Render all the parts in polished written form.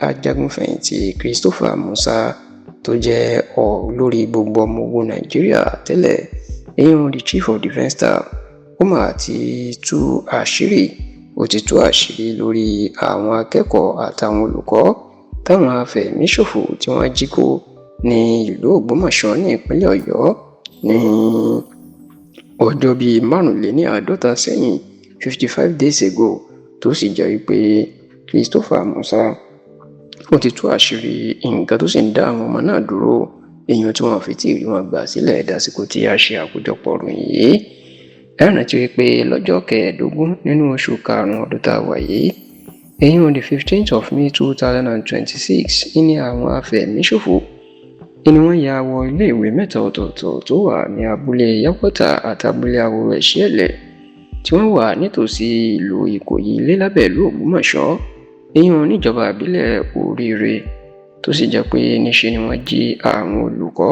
ajagunfẹ̀yìntì Christopher Musa tó jẹ́ olórí gbogbo ọmọ ogun Nàìjíríà tẹ́lẹ̀, the Chief of Defence Staff, ó mà ti tú àṣírí lórí àwọn akẹ́kọ̀ọ́ àtàwọn olùkọ́ táwọn afẹ̀míṣòfò tí wọ́n jí kó ní ìlú Ògbómọ̀ṣọ́ ní ìpínlẹ̀ Ọ̀yọ́ ní ọjọ́ bíi 45 sẹ́yìn 55 days ago, tó sì jẹ́ wípé Christopher Musa ó ti tú àṣírí nǹkan tó sì ń dá àwọn ọmọ náà dúró, èèyàn tí wọ́n fi tí rí wọn gbà sílẹ̀ dásìkò tí a ṣe àkójọpọ̀ ròyìn yìí. Ẹ rántí wípé lọ́jọ́ 15 nínú oṣù karùn-ún ọdún tá a wà yìí, the 15th of May 2026, ní àwọn afẹ̀míṣòfò ni wọ́n ya wọ iléèwé mẹ́ta ọ̀tọ̀ọ̀tọ̀ tó wà ní abúlé Yáwọ́tà àti abúlé Àwòrò Ẹ̀ṣẹ́lẹ̀ tí wọ́n wà nítòsí ìlú Ìkòyí Ilé-Lábẹ́ ìlú Ògbómọ̀ṣọ́, níjọba ìbílẹ̀ Oríire, tó sì jẹ́ pé níṣe ni wọ́n jí àwọn olùkọ́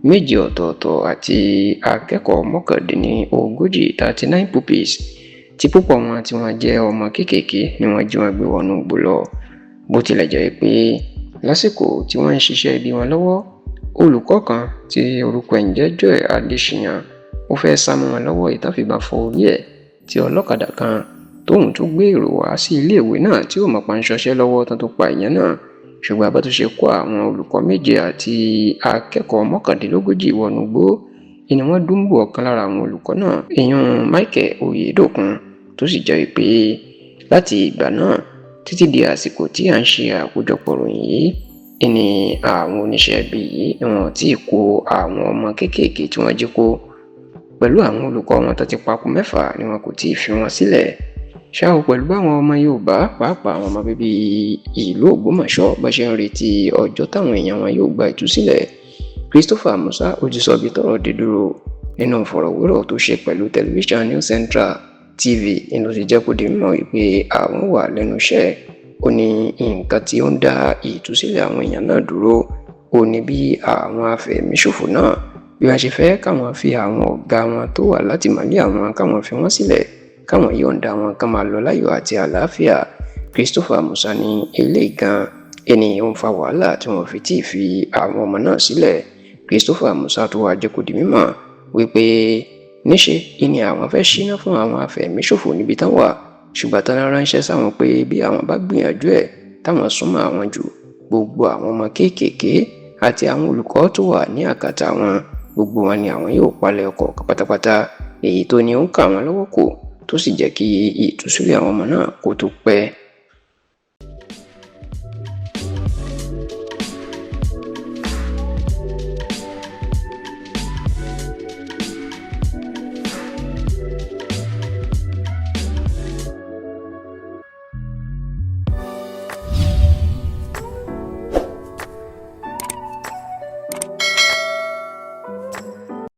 2 ọ̀tọ̀ọ̀tọ̀ àti akẹ́kọ̀ọ́ 39 39 pupils tí púpọ̀ wọn tí wọ́n jẹ́ ọmọ kéékèèké ni wọ́n jí wọn gbé wọnú igbó lọ. Bó tilẹ̀ jẹ́ pé lásìkò tí wọ́n ń ṣiṣẹ́ ibi wọn lọ́wọ́, olùkọ́ kan tí orúkọ ẹ̀ ń jẹ́ Joy Adéṣíyàn ó fẹ́ sá mọ́ wọn lọ́wọ́ ìtàfìbọn fọ́ orí ẹ̀, tí ọlọ́kadà kan tóun tún gbé èrò wá sí iléèwé náà tí ó mọ̀ pa ń ṣọṣẹ́ lọ́wọ́ tán tó pa ìyẹn náà, ṣùgbọ́n bá tó ṣe kó àwọn olùkọ́ 7 àti akẹ́kọ̀ọ́ 39 wọnú igbó, ni wọ́n dúnbò ọ̀kan lára àwọn olùkọ́ náà, Michael Oyèdòkun, tó sì jẹ́ pé láti ìgbà náà títí di àsìkò tí à ń ṣe àkójọpọ̀ ròyìn yìí, ni àwọn oníṣẹ́ ibi yìí wọn tí kó àwọn ọmọ kéékèèké tí wọ́n jí kó pẹ̀lú àwọn olùkọ́ wọn tó ti pakú 6 ni wọn kò tí ì fi wọn sílẹ̀. Ṣá o, pẹ̀lú báwọn ọmọ Yorùbá, pàápàá àwọn ọmọ bíbí ìlú Ògbómọ̀ṣọ́ bá ṣe ń retí ọjọ́ táwọn èèyàn wọn yóò gba ìtúsílẹ̀, Christopher Musa ó ti sọ ibi tọ́rọ̀ dé dúró nínú ìfọ̀rọ̀wérọ̀ tó ṣe pẹ̀lú tẹlifíṣàn New Central TV, ló ti jẹ́ kó di mímọ̀ wípé àwọn wà lẹ́nu iṣẹ́. Ó ní nǹkan tí ó ń dá ìtúsílẹ̀ àwọn èèyàn náà dúró, ó ní bí àwọn afẹ̀míṣòfò náà bí wọ́n ṣe fẹ́ káwọn fi àwọn ọ̀gá wọn tó wà látìmọ́lé àwọn káwọn fi wọ́n sílẹ̀, káwọn yọ̀ǹda wọn ká máa lọ láyọ̀ àti àlàáfíà. Christopher Musa ní eléyìí gan ó ń fa wàhálà tí wọ́n fi tí ì fi àwọn ọmọ náà sílẹ̀. Christopher Musa tó wá jẹ́ kó di mímọ̀ wípé níṣe ni àwọn fẹ́ ṣíná fún àwọn afẹ̀míṣòfò níbi tán wà, ṣùgbọ́n tán ránṣẹ́ sáwọn pé bí àwọn bá gbìyànjú ẹ̀ táwọn súnmọ́ àwọn jù, gbogbo àwọn ọmọ kéékèèké àti àwọn olùkọ́ tó wà ní àkàtà wọn, gbogbo wọn ni àwọn yóò palẹ̀ ọkọ̀ pátápátá, èyí tó ní ó ń kà wọ́n lọ́wọ́ kò, tó sì jẹ́ kí ìtúsílẹ̀ àwọn ọmọ náà kó tó pẹ́.